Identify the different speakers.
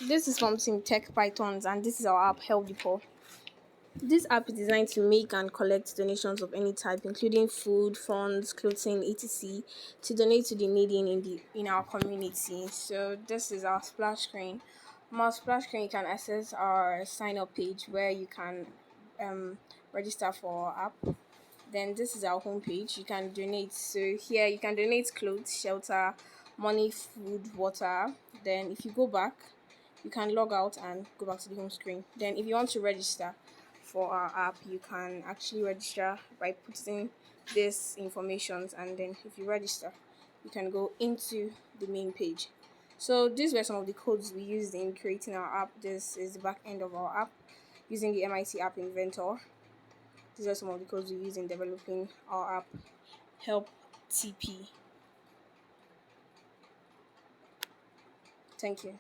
Speaker 1: This is from Team Tech Pythons, and this is our app Help Depot. This app is designed to make and collect donations of any type, including food, funds, clothing, etc., to donate to the needy in our community. So this is our splash screen. On our splash screen, you can access our sign up page where you can register for our app. Then this is our homepage. You can donate. So here you can donate clothes, shelter, money, food, water. Then if you go back, you can log out and go back to the home screen. Then if you want to register for our app, you can actually register by putting this information, and then if you register, you can go into the main page. So these were some of the codes we used in creating our app. This is the back end of our app using the MIT App Inventor. These are some of the codes we use in developing our app, Help TP. Thank you.